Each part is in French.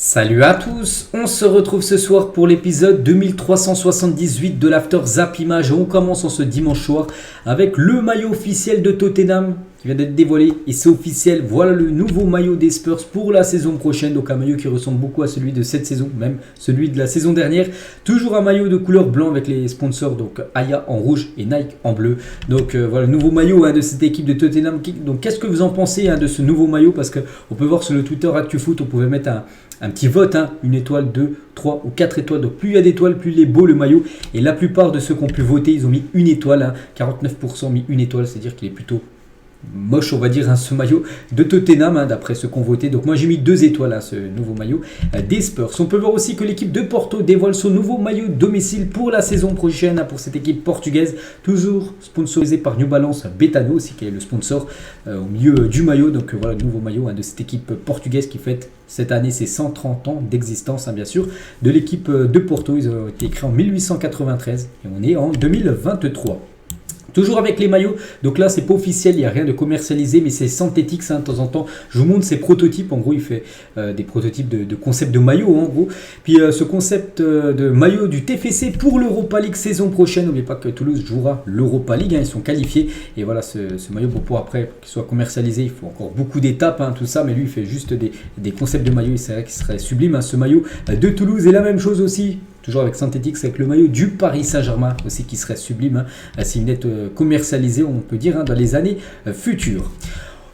Salut à tous, on se retrouve ce soir pour l'épisode 2378 de l'After Zap Image. On commence en ce dimanche soir avec le maillot officiel de Tottenham qui vient d'être dévoilé et c'est officiel. Voilà le nouveau maillot des Spurs pour la saison prochaine. Donc un maillot qui ressemble beaucoup à celui de cette saison, même celui de la saison dernière. Toujours un maillot de couleur blanc avec les sponsors, donc Aya en rouge et Nike en bleu. Donc voilà le nouveau maillot de cette équipe de Tottenham. Donc qu'est-ce que vous en pensez de ce nouveau maillot? Parce qu'on peut voir sur le Twitter ActuFoot, on pouvait mettre un petit vote, une étoile, 2, 3 ou 4 étoiles. Donc plus il y a d'étoiles, plus il est beau le maillot. Et la plupart de ceux qui ont pu voter, ils ont mis une étoile. 49% ont mis une étoile, c'est-à-dire qu'il est plutôt moche, on va dire, ce maillot de Tottenham, d'après ceux qui ont voté. Donc moi j'ai mis 2 étoiles à ce nouveau maillot des Spurs. On peut voir aussi que l'équipe de Porto dévoile son nouveau maillot domicile pour la saison prochaine, pour cette équipe portugaise, toujours sponsorisée par New Balance Betano aussi, qui est le sponsor au milieu du maillot. Donc voilà le nouveau maillot de cette équipe portugaise qui fête cette année ses 130 ans d'existence, bien sûr, de l'équipe de Porto. Ils ont été créés en 1893 et on est en 2023. Toujours avec les maillots, donc là c'est pas officiel, il n'y a rien de commercialisé, mais c'est synthétique, de temps en temps. Je vous montre ces prototypes, en gros il fait des prototypes de concept de maillot, en gros. Puis ce concept de maillot du TFC pour l'Europa League saison prochaine. N'oubliez pas que Toulouse jouera l'Europa League, ils sont qualifiés. Et voilà ce maillot, pour après qu'il soit commercialisé, il faut encore beaucoup d'étapes, tout ça, mais lui il fait juste des concepts de maillot, et c'est vrai qu'il serait sublime, ce maillot de Toulouse. Et la même chose aussi, toujours avec synthétique, c'est avec le maillot du Paris Saint-Germain aussi qui serait sublime, s'il venait commercialisé, on peut dire, dans les années futures.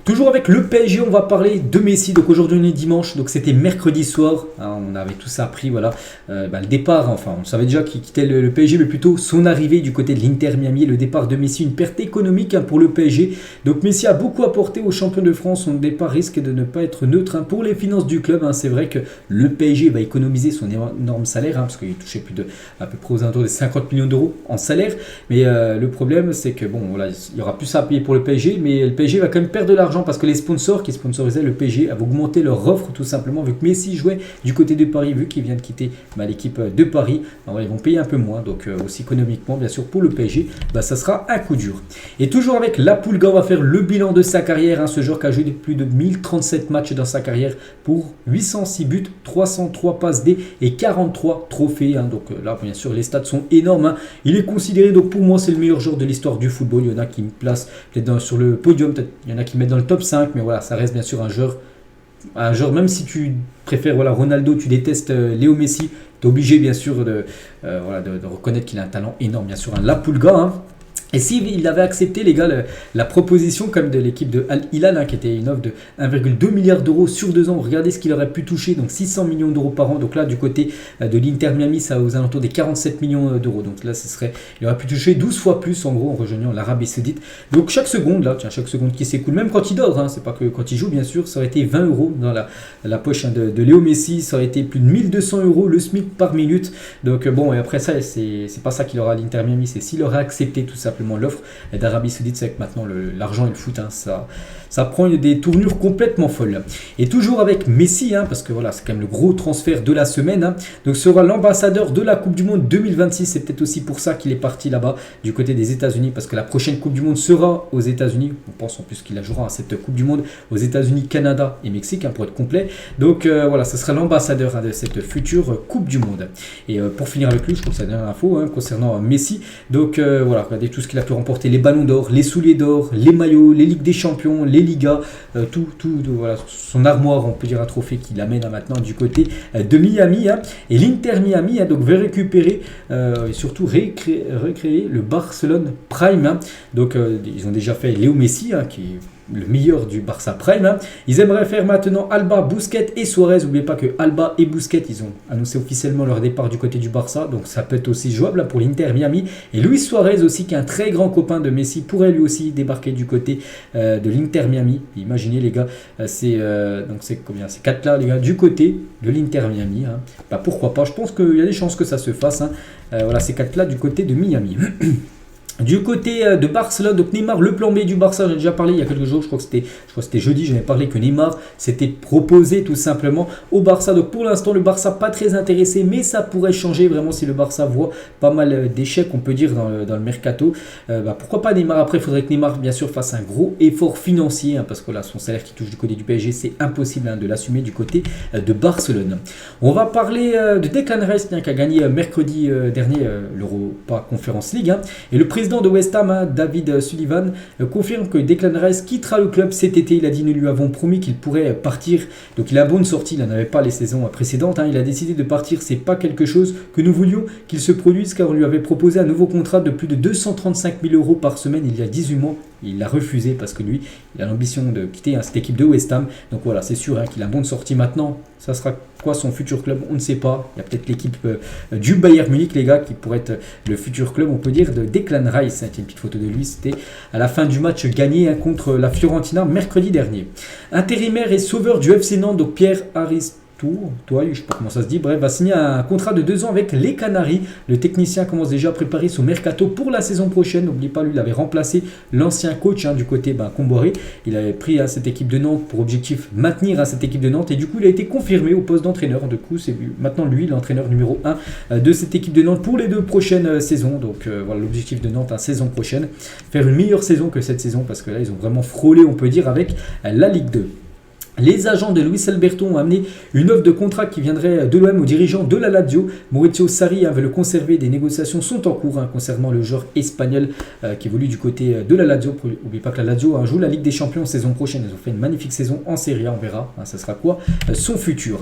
Toujours avec le PSG, on va parler de Messi. Donc aujourd'hui on est dimanche, donc c'était mercredi soir. On avait tout ça appris, voilà. Le départ, enfin on savait déjà qu'il quittait le PSG, mais plutôt son arrivée du côté de l'Inter Miami. Le départ de Messi, une perte économique pour le PSG. Donc Messi a beaucoup apporté aux champions de France. Son départ risque de ne pas être neutre pour les finances du club. C'est vrai que le PSG va économiser son énorme salaire, parce qu'il touchait à peu près aux alentours des 50 millions d'euros en salaire. Mais le problème c'est que bon, voilà, il y aura plus ça à payer pour le PSG, mais le PSG va quand même perdre de l'argent, parce que les sponsors qui sponsorisaient le PSG avaient augmenté leur offre, tout simplement, vu que Messi jouait du côté de Paris, vu qu'il vient de quitter l'équipe de Paris. Alors, ils vont payer un peu moins, donc aussi économiquement, bien sûr, pour le PSG, ça sera un coup dur. Et toujours avec la Pulga, on va faire le bilan de sa carrière, ce joueur qui a joué plus de 1037 matchs dans sa carrière pour 806 buts, 303 passes D et 43 trophées. Donc là, bien sûr, les stats sont énormes. Il est considéré, donc pour moi, c'est le meilleur joueur de l'histoire du football. Il y en a qui me placent peut-être sur le podium, peut-être il y en a qui mettent dans le top 5, mais voilà, ça reste bien sûr un joueur, même si tu préfères Ronaldo, tu détestes Léo Messi, tu es obligé bien sûr de reconnaître qu'il a un talent énorme, bien sûr, La Pulga. Et s'il avait accepté, les gars, la proposition comme de l'équipe de Al Hilal, qui était une offre de 1,2 milliard d'euros sur 2 ans, regardez ce qu'il aurait pu toucher, donc 600 millions d'euros par an. Donc là, du côté de l'Inter Miami, ça aux alentours des 47 millions d'euros. Donc là, il aurait pu toucher 12 fois plus, en gros, en rejoignant l'Arabie Saoudite. Donc chaque seconde qui s'écoule, même quand il dort, c'est pas que quand il joue, bien sûr, ça aurait été 20 euros dans la poche de Léo Messi, ça aurait été plus de 1200 euros le SMIC par minute. Donc bon, et après ça, c'est pas ça qu'il aura à l'Inter Miami, c'est s'il aurait accepté tout simplement l'offre d'Arabie Saoudite. C'est que maintenant l'argent et le foot, ça prend des tournures complètement folles. Et toujours avec Messi, parce que voilà, c'est quand même le gros transfert de la semaine, donc sera l'ambassadeur de la Coupe du Monde 2026. C'est peut-être aussi pour ça qu'il est parti là-bas du côté des États-Unis, parce que la prochaine Coupe du Monde sera aux États-Unis. On pense en plus qu'il la jouera à cette Coupe du Monde aux États-Unis, Canada et Mexique, pour être complet. Donc voilà, ce sera l'ambassadeur de cette future Coupe du Monde. Et pour finir avec lui, je trouve que c'est la dernière info concernant Messi. Donc voilà, regardez tout ce qu'il a pu remporter, les ballons d'or, les souliers d'or, les maillots, les Ligues des Champions, les Ligas, voilà, son armoire, on peut dire un trophée qu'il amène maintenant du côté de Miami. Et l'Inter Miami donc veut récupérer et surtout recréer le Barcelone Prime. Donc ils ont déjà fait Léo Messi, qui est le meilleur du Barça Prime. Ils aimeraient faire maintenant Alba, Busquets et Suarez. N'oubliez pas que Alba et Busquets, ils ont annoncé officiellement leur départ du côté du Barça, donc ça peut être aussi jouable pour l'Inter Miami. Et Luis Suarez aussi, qui est un très grand copain de Messi, pourrait lui aussi débarquer du côté de l'Inter Miami. Imaginez les gars, c'est combien? C'est 4 là les gars, du côté de l'Inter Miami. Pourquoi pas, je pense qu'il y a des chances que ça se fasse. Voilà, ces 4 là du côté de Miami. Du côté de Barcelone, donc Neymar, le plan B du Barça, j'en ai déjà parlé il y a quelques jours, je crois que c'était jeudi, j'avais parlé que Neymar s'était proposé tout simplement au Barça. Donc pour l'instant, le Barça pas très intéressé, mais ça pourrait changer vraiment si le Barça voit pas mal d'échecs, on peut dire, dans le mercato. Pourquoi pas Neymar? Après, il faudrait que Neymar, bien sûr, fasse un gros effort financier, parce que là, son salaire qui touche du côté du PSG, c'est impossible de l'assumer du côté de Barcelone. On va parler de Declan Rice, qui a gagné mercredi dernier l'Europa Conference League, et le président de West Ham, David Sullivan, confirme que Declan Rice quittera le club cet été. Il a dit: nous lui avons promis qu'il pourrait partir. Donc il a bonne sortie, il n'en avait pas les saisons précédentes. Il a décidé de partir. C'est pas quelque chose que nous voulions qu'il se produise, car on lui avait proposé un nouveau contrat de plus de 235 000 euros par semaine il y a 18 mois. Il l'a refusé parce que lui, il a l'ambition de quitter cette équipe de West Ham. Donc voilà, c'est sûr qu'il a bonne sortie maintenant. Ça sera quoi son futur club? On ne sait pas. Il y a peut-être l'équipe du Bayern Munich, les gars, qui pourrait être le futur club, on peut dire, de Declan Rice. C'était une petite photo de lui. C'était à la fin du match gagné contre la Fiorentina mercredi dernier. Intérimaire et sauveur du FC Nantes, donc Pierre Aristote. Je ne sais pas comment ça se dit, bref, va signer un contrat de 2 ans avec les Canaries. Le technicien commence déjà à préparer son mercato pour la saison prochaine. N'oubliez pas, lui, il avait remplacé l'ancien coach du côté Comboré. Il avait pris cette équipe de Nantes pour objectif maintenir cette équipe de Nantes, et du coup il a été confirmé au poste d'entraîneur. Du coup c'est maintenant lui l'entraîneur numéro 1 de cette équipe de Nantes pour les 2 prochaines saisons. Donc voilà l'objectif de Nantes saison prochaine, faire une meilleure saison que cette saison, parce que là ils ont vraiment frôlé, on peut dire, avec la Ligue 2. Les agents de Luis Alberto ont amené une offre de contrat qui viendrait de l'OM aux dirigeants de la Lazio. Maurizio Sarri veut le conserver. Des négociations sont en cours concernant le joueur espagnol qui évolue du côté de la Lazio. N'oubliez pas que la Lazio joue la Ligue des Champions saison prochaine. Ils ont fait une magnifique saison en Serie A. On verra, ça sera quoi son futur.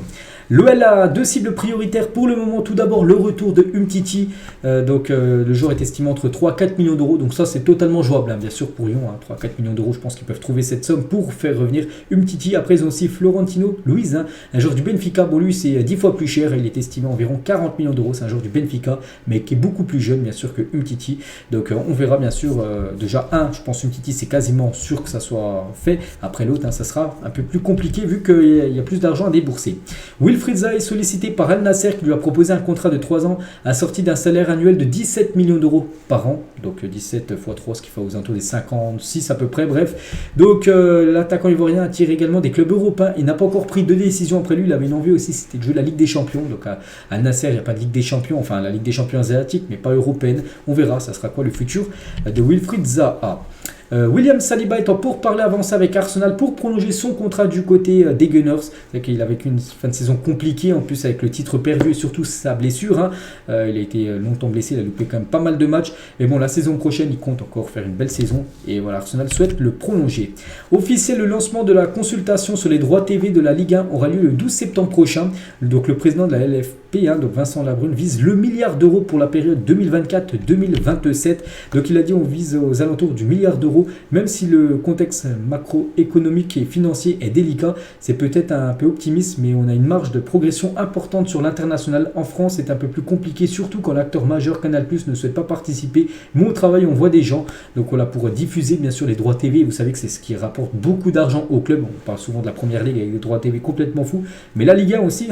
L'OL a 2 cibles prioritaires pour le moment. Tout d'abord, le retour de Umtiti. Le joueur est estimé entre 3 et 4 millions d'euros. Donc ça, c'est totalement jouable, bien sûr, pour Lyon. 3 à 4 millions d'euros, je pense qu'ils peuvent trouver cette somme pour faire revenir Umtiti. Après, ils ont aussi Florentino Luis, un joueur du Benfica. Bon, lui, c'est 10 fois plus cher. Il est estimé à environ 40 millions d'euros. C'est un joueur du Benfica, mais qui est beaucoup plus jeune, bien sûr, que Umtiti. Donc on verra, bien sûr. Déjà, je pense Umtiti, c'est quasiment sûr que ça soit fait. Après l'autre, ça sera un peu plus compliqué vu qu'il y a plus d'argent à débourser. Wilfried Zaha est sollicité par Al Nasser, qui lui a proposé un contrat de 3 ans assorti d'un salaire annuel de 17 millions d'euros par an. Donc 17 x 3, ce qui fait aux alentours des 56 à peu près, bref. Donc l'attaquant ivoirien attire également des clubs européens. Il n'a pas encore pris de décision après lui. Il avait une envie aussi, c'était de jouer la Ligue des Champions. Donc à Al Nasser, il n'y a pas de Ligue des Champions, enfin la Ligue des Champions asiatique, mais pas européenne. On verra, ça sera quoi le futur de Wilfried Zaha. William Saliba est en pourparlers avancé avec Arsenal pour prolonger son contrat du côté des Gunners. C'est qu'il avait une fin de saison compliquée, en plus avec le titre perdu et surtout sa blessure. Il a été longtemps blessé, il a loupé quand même pas mal de matchs. Mais bon, la saison prochaine, il compte encore faire une belle saison. Et voilà, Arsenal souhaite le prolonger. Officiel, le lancement de la consultation sur les droits TV de la Ligue 1 aura lieu le 12 septembre prochain. Donc le président de la LFP, donc Vincent Labrune, vise le milliard d'euros pour la période 2024-2027. Donc il a dit on vise aux alentours du milliard d'euros. Même si le contexte macroéconomique et financier est délicat, c'est peut-être un peu optimiste, mais on a une marge de progression importante sur l'international. En France, c'est un peu plus compliqué, surtout quand l'acteur majeur Canal+ ne souhaite pas participer. Mais au travail, on voit des gens. Donc voilà, pour diffuser bien sûr les droits TV, vous savez que c'est ce qui rapporte beaucoup d'argent au club. On parle souvent de la première ligue avec des droits TV complètement fous, mais la Ligue 1 aussi,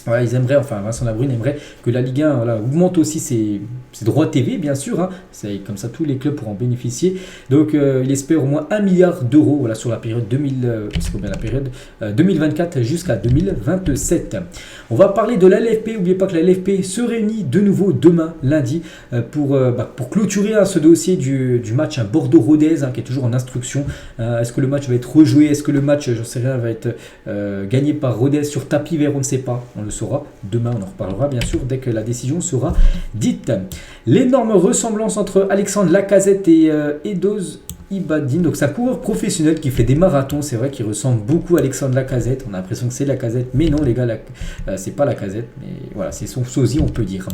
voilà, ils aimeraient, enfin Vincent Labrune aimerait que la Ligue 1 augmente aussi ses droits TV, bien sûr. C'est comme ça, tous les clubs pourront en bénéficier. Donc il espère au moins 1 milliard d'euros sur la période 2024 jusqu'à 2027. On va parler de la LFP. N'oubliez pas que la LFP se réunit de nouveau demain, lundi, pour clôturer ce dossier du match Bordeaux-Rodez, qui est toujours en instruction. Est-ce que le match va être rejoué? Est-ce que le match, j'en sais rien, va être gagné par Rodez sur tapis vert? On ne sait pas. On le saura demain, on en reparlera bien sûr dès que la décision sera dite. L'énorme ressemblance entre Alexandre Lacazette et Edoz Ibadine, donc c'est un coureur professionnel qui fait des marathons. C'est vrai qu'il ressemble beaucoup à Alexandre Lacazette. On a l'impression que c'est Lacazette, mais non les gars, c'est pas Lacazette, mais voilà, c'est son sosie, on peut dire.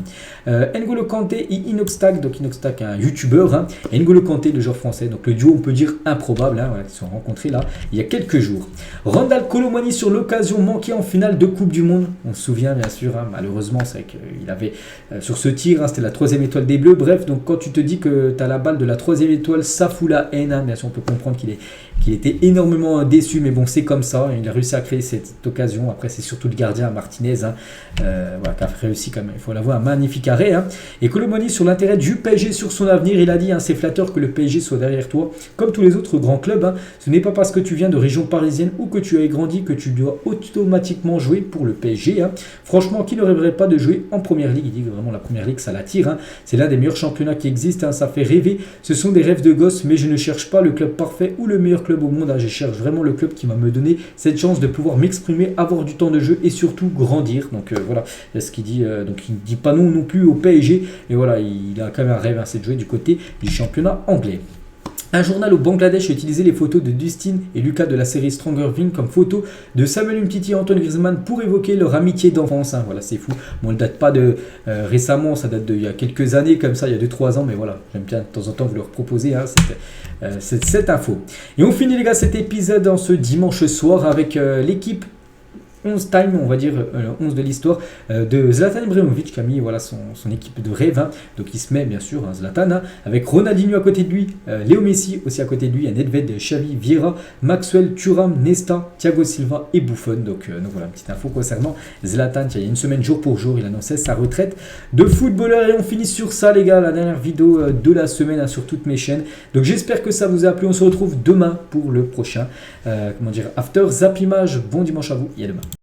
N'Golo Kanté et Inoxtag, donc Inoxtag un youtubeur, N'Golo Kanté, le joueur français, donc le duo on peut dire improbable, qui se sont rencontrés là il y a quelques jours. Randal Kolo Muani sur l'occasion manquée en finale de Coupe du Monde. On se souvient bien sûr, malheureusement c'est qu'il avait sur ce tir, c'était la 3e étoile des Bleus. Bref, donc quand tu te dis que tu as la balle de la 3e étoile, ça fout la haine. Hein. Bien sûr, on peut comprendre qu'il était énormément déçu, mais bon, c'est comme ça. Il a réussi à créer cette occasion. Après, c'est surtout le gardien Martinez hein, voilà, qui a réussi quand même. Il faut l'avouer, un magnifique arrêt. Hein. Et Colomoni sur l'intérêt du PSG sur son avenir, il a dit, hein, c'est flatteur que le PSG soit derrière toi, comme tous les autres grands clubs. Hein. Ce n'est pas parce que tu viens de région parisienne ou que tu as grandi que tu dois automatiquement jouer pour le PSG. Hein. Franchement, qui ne rêverait pas de jouer en première ligue? Il dit que vraiment la première ligue, ça l'attire. Hein. C'est l'un des meilleurs championnats qui existent. Hein. Ça fait rêver. Ce sont des rêves de gosse, mais je ne cherche pas le club parfait ou le meilleur club au monde. Hein. Je cherche vraiment le club qui va me donner cette chance de pouvoir m'exprimer, avoir du temps de jeu et surtout grandir. Donc voilà ce qu'il dit. Donc il ne dit pas non plus au PSG. Et voilà, il a quand même un rêve, hein, c'est de jouer du côté du championnat anglais. Un journal au Bangladesh a utilisé les photos de Dustin et Lucas de la série Stranger Things comme photos de Samuel Umtiti et Antoine Griezmann pour évoquer leur amitié d'enfance. Hein. Voilà, c'est fou. Bon, elle ne date pas de récemment, ça date d'il y a quelques années, comme ça, il y a 2-3 ans, mais voilà, j'aime bien de temps en temps vous leur proposer hein, cette info. Et on finit les gars cet épisode en ce dimanche soir avec l'équipe 11 time, on va dire 11 de l'histoire de Zlatan Ibrahimovic qui a mis voilà, son équipe de rêve. Hein. Donc il se met bien sûr hein, Zlatan hein, avec Ronaldinho à côté de lui, Léo Messi aussi à côté de lui, Nedved, Xavi, Vieira, Maxwell, Thuram, Nesta, Thiago Silva et Buffon. Donc voilà, une petite info concernant Zlatan. Il y a une semaine jour pour jour, il annonçait sa retraite de footballeur. Et on finit sur ça les gars, la dernière vidéo de la semaine hein, sur toutes mes chaînes. Donc j'espère que ça vous a plu. On se retrouve demain pour le prochain After Zap Image. Bon dimanche à vous et à demain.